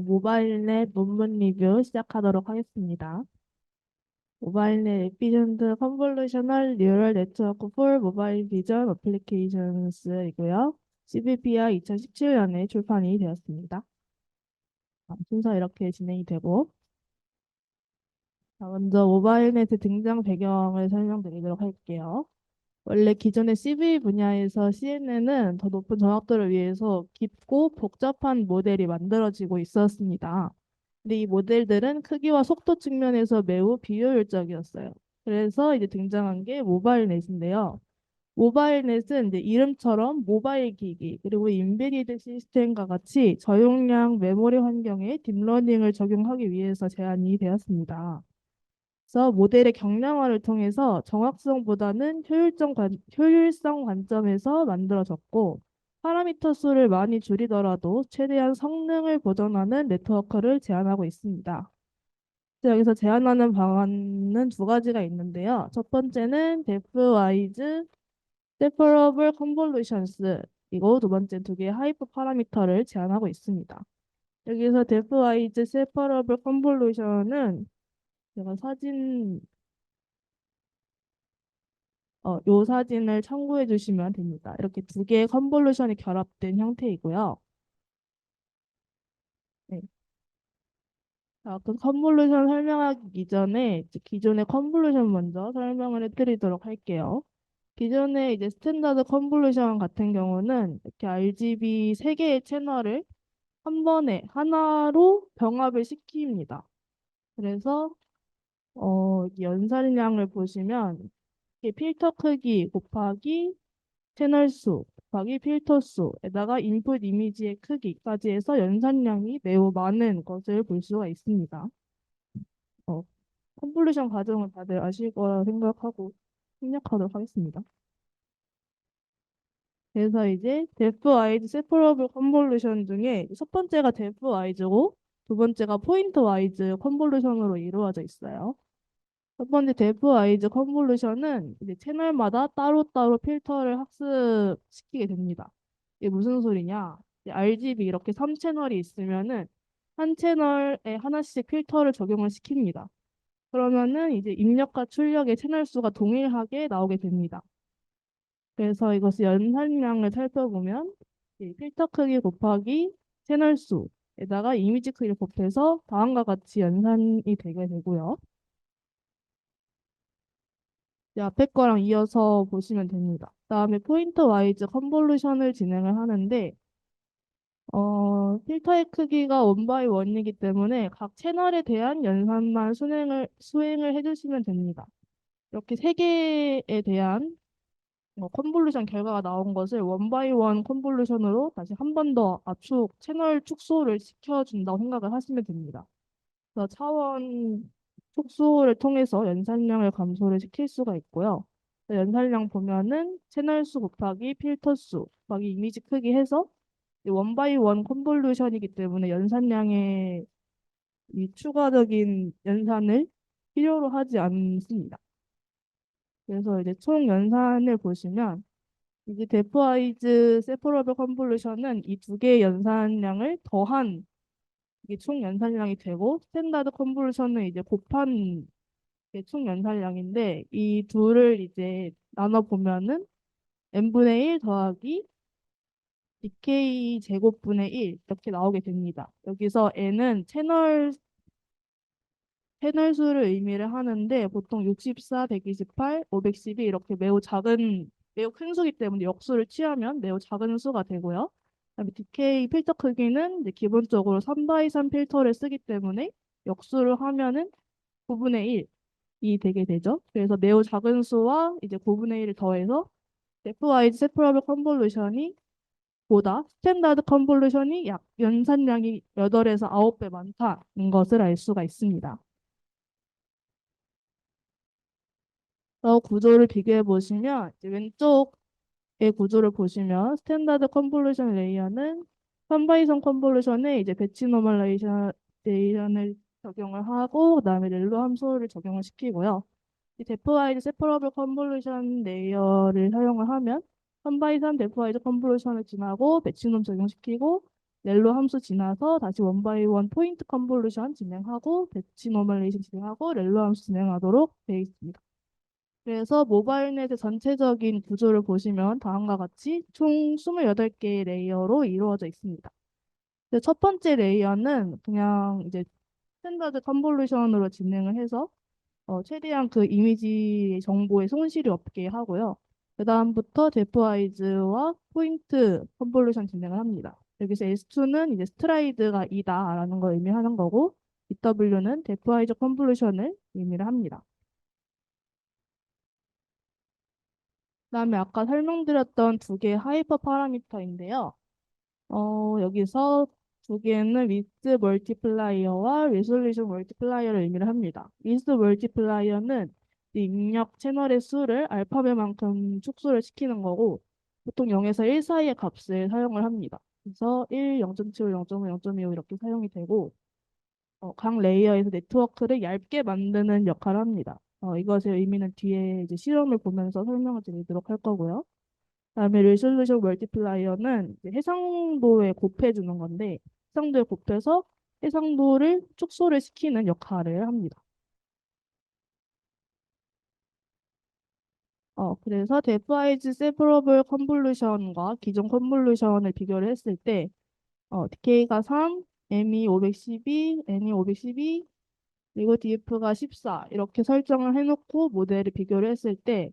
모바일넷 논문 리뷰 시작하도록 하겠습니다. 모바일넷 에피전트 컨볼루셔널 뉴럴 네트워크 폴 모바일 비전 어플리케이션스이고요. CVPR 2017년에 출판이 되었습니다. 순서 이렇게 진행이 되고, 먼저 모바일넷의 등장 배경을 설명드리도록 할게요. 원래 기존의 CV 분야에서 CNN은 더 높은 정확도를 위해서 깊고 복잡한 모델이 만들어지고 있었습니다. 근데 이 모델들은 크기와 속도 측면에서 매우 비효율적이었어요. 그래서 이제 등장한 게 모바일 넷인데요. 모바일 넷은 이제 이름처럼 모바일 기기 그리고 인베디드 시스템과 같이 저용량 메모리 환경에 딥러닝을 적용하기 위해서 제안이 되었습니다. 그래서 모델의 경량화를 통해서 정확성보다는 효율성 관점에서 만들어졌고 파라미터 수를 많이 줄이더라도 최대한 성능을 보존하는 네트워크를 제안하고 있습니다. 그래서 여기서 제안하는 방안은 두 가지가 있는데요. 첫 번째는 데프와이즈 세퍼러블 컨볼루션스 이고 두 번째 두 개의 하이퍼 파라미터를 제안하고 있습니다. 여기서 데프와이즈 세퍼러블 컨볼루션은 제가 요 사진을 참고해 주시면 됩니다. 이렇게 두 개의 컨볼루션이 결합된 형태이고요. 네. 자, 그 컨볼루션 설명하기 이전에 이제 기존의 컨볼루션 먼저 설명을 해드리도록 할게요. 기존의 이제 스탠다드 컨볼루션 같은 경우는 이렇게 RGB 세 개의 채널을 한 번에 하나로 병합을 시킵니다. 그래서 이 연산량을 보시면 이게 필터 크기 곱하기 채널 수 곱하기 필터 수에다가 인풋 이미지의 크기까지 해서 연산량이 매우 많은 것을 볼 수가 있습니다. 어, 컨볼루션 과정을 다들 아실 거라 생각하고 생략하도록 하겠습니다. 그래서 이제 데프 와이즈 세퍼러블 컨볼루션 중에 첫 번째가 데프 와이즈고 두 번째가 포인트 와이즈 컨볼루션으로 이루어져 있어요. 첫 번째 데프 와이즈 컨볼루션은 이제 채널마다 따로따로 필터를 학습시키게 됩니다. 이게 무슨 소리냐? 이제 RGB 이렇게 3채널이 있으면은 한 채널에 하나씩 필터를 적용을 시킵니다. 그러면은 이제 입력과 출력의 채널 수가 동일하게 나오게 됩니다. 그래서 이것을 연산량을 살펴보면 이 필터 크기 곱하기 채널 수에다가 이미지 크기를 곱해서 다음과 같이 연산이 되게 되고요. 이제 앞에 거랑 이어서 보시면 됩니다. 그다음에 포인트 와이즈 컨볼루션을 진행을 하는데 필터의 크기가 원 바이 원이기 때문에 각 채널에 대한 연산만 수행을 해주시면 됩니다. 이렇게 세 개에 대한 컨볼루션 결과가 나온 것을 원 바이 원 컨볼루션으로 다시 한 번 더 압축 채널 축소를 시켜준다고 생각을 하시면 됩니다. 그래서 차원 축소를 통해서 연산량을 감소를 시킬 수가 있고요. 연산량 보면은 채널 수 곱하기 필터 수 곱하기 이미지 크기 해서 원 바이 원 컨볼루션이기 때문에 연산량의 이 추가적인 연산을 필요로 하지 않습니다. 그래서 이제 총 연산을 보시면 이제 데프와이즈 세퍼러블 컨볼루션은 이 두 개의 연산량을 더한 이게 총 연산량이 되고 스탠다드 컨볼루션은 이제 곱한 게 총 연산량인데 이 둘을 이제 나눠 보면은 n분의 1 더하기 dk 제곱분의 1 이렇게 나오게 됩니다. 여기서 n은 채널 수를 의미를 하는데 보통 64, 128, 512 이렇게 매우 큰 수기 때문에 역수를 취하면 매우 작은 수가 되고요. 그다음에 DK 필터 크기는 이제 기본적으로 3 바이 3 필터를 쓰기 때문에 역수를 하면은 9분의 1이 되게 되죠. 그래서 매우 작은 수와 이제 9분의 1을 더해서 데프와이즈 세퍼러블 컨볼루션이 보다 스탠다드 컨볼루션이 약 연산량이 8에서 9배 많다는 것을 알 수가 있습니다. 구조를 비교해 보시면 이제 왼쪽의 구조를 보시면 스탠다드 컨볼루션 레이어는 선바이선 컨볼루션에 이제 배치 노멀레이션을 적용을 하고 그다음에 렐로 함수를 적용을 시키고요. 이 데프와이즈 세퍼러블 컨볼루션 레이어를 사용을 하면 선바이선 데프와이즈 컨볼루션을 지나고 배치놈 적용시키고 렐로 함수 지나서 다시 원 바이 원 포인트 컨볼루션 진행하고 배치 노멀레이션 진행하고 렐로 함수 진행하도록 되어 있습니다. 그래서 모바일넷의 전체적인 구조를 보시면 다음과 같이 총 28개의 레이어로 이루어져 있습니다. 첫 번째 레이어는 그냥 이제 스탠다드 컨볼루션으로 진행을 해서 최대한 그 이미지 정보에 손실이 없게 하고요. 그다음부터 데프와이즈와 포인트 컨볼루션 진행을 합니다. 여기서 S2는 이제 스트라이드가 2다라는 걸 의미하는 거고, BW는 데프와이즈 컨볼루션을 의미를 합니다. 그다음에 아까 설명드렸던 두 개의 하이퍼 파라미터인데요. 여기서 두 개는 위스 멀티플라이어와 리솔루션 멀티플라이어를 의미를 합니다. 위스 멀티플라이어는 입력 채널의 수를 알파벳만큼 축소를 시키는 거고 보통 0에서 1 사이의 값을 사용을 합니다. 그래서 1, 0.75, 0.5, 0.25 이렇게 사용이 되고 각 레이어에서 네트워크를 얇게 만드는 역할을 합니다. 이것의 의미는 뒤에 이제 실험을 보면서 설명을 드리도록 할 거고요. 그다음에 리솔루션 멀티플라이어는 이제 해상도에 곱해주는 건데 해상도에 곱해서 해상도를 축소를 시키는 역할을 합니다. 그래서 데프와이즈 세퍼러블 컨볼루션과 기존 컨볼루션을 비교를 했을 때 DK가 3, M이 512, N이 512, 그리고 DF가 14 이렇게 설정을 해놓고 모델을 비교를 했을 때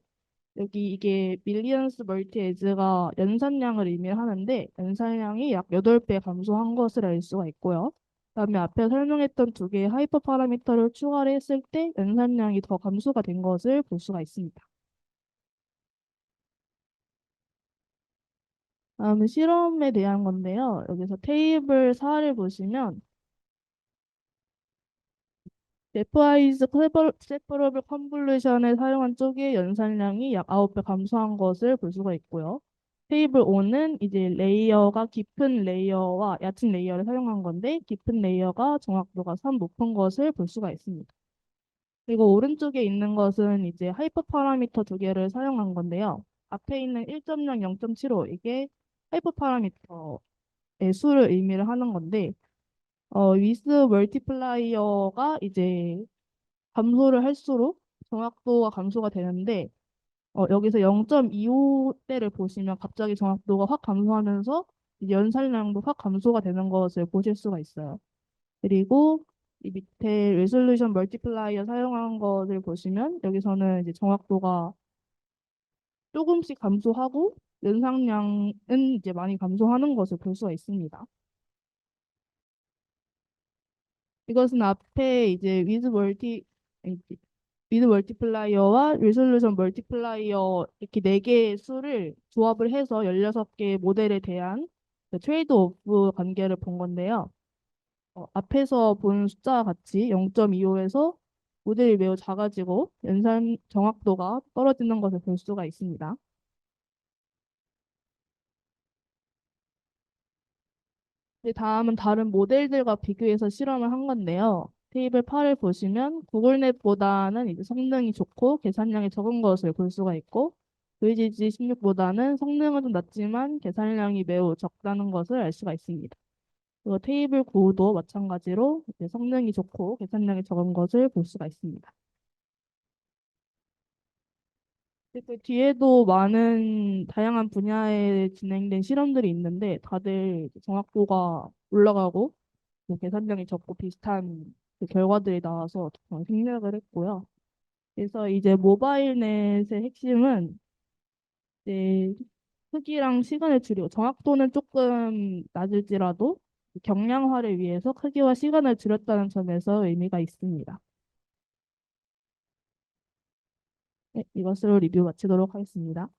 여기 이게 밀리언스 멀티 에즈가 연산량을 의미하는데 연산량이 약 8배 감소한 것을 알 수가 있고요. 그다음에 앞에 설명했던 두 개의 하이퍼 파라미터를 추가를 했을 때 연산량이 더 감소가 된 것을 볼 수가 있습니다. 다음은 실험에 대한 건데요. 여기서 테이블 4를 보시면 데프와이즈 세퍼러블 컨볼루션을 사용한 쪽의 연산량이 약 9배 감소한 것을 볼 수가 있고요. 테이블 5는 이제 레이어가 깊은 레이어와 얕은 레이어를 사용한 건데 깊은 레이어가 정확도가 3 높은 것을 볼 수가 있습니다. 그리고 오른쪽에 있는 것은 이제 하이퍼 파라미터 두 개를 사용한 건데요. 앞에 있는 1.0, 0.75 이게 하이퍼 파라미터의 수를 의미를 하는 건데 위스 멀티플라이어가 이제 감소를 할수록 정확도가 감소가 되는데 여기서 0.25대를 보시면 갑자기 정확도가 확 감소하면서 이제 연산량도 확 감소가 되는 것을 보실 수가 있어요. 그리고 이 밑에 레솔루션 멀티플라이어 사용한 것을 보시면 여기서는 이제 정확도가 조금씩 감소하고 연산량은 이제 많이 감소하는 것을 볼 수가 있습니다. 이것은 앞에 이제 위드 멀티플라이어와 리솔루션 멀티플라이어 이렇게 네 개의 수를 조합을 해서 16개의 모델에 대한 그 트레이드 오프 관계를 본 건데요. 앞에서 본 숫자와 같이 0.25에서 모델이 매우 작아지고 연산 정확도가 떨어지는 것을 볼 수가 있습니다. 이제 다음은 다른 모델들과 비교해서 실험을 한 건데요. 테이블 8을 보시면 구글넷보다는 이제 성능이 좋고 계산량이 적은 것을 볼 수가 있고 VGG 16보다는 성능은 좀 낮지만 계산량이 매우 적다는 것을 알 수가 있습니다. 그리고 테이블 9도 마찬가지로 이제 성능이 좋고 계산량이 적은 것을 볼 수가 있습니다. 그 뒤에도 많은 다양한 분야에 진행된 실험들이 있는데 다들 정확도가 올라가고 계산량이 적고 비슷한 그 결과들이 나와서 생략을 했고요. 그래서 이제 모바일넷의 핵심은 이제 크기랑 시간을 줄이고 정확도는 조금 낮을지라도 경량화를 위해서 크기와 시간을 줄였다는 점에서 의미가 있습니다. 네, 이것으로 리뷰 마치도록 하겠습니다.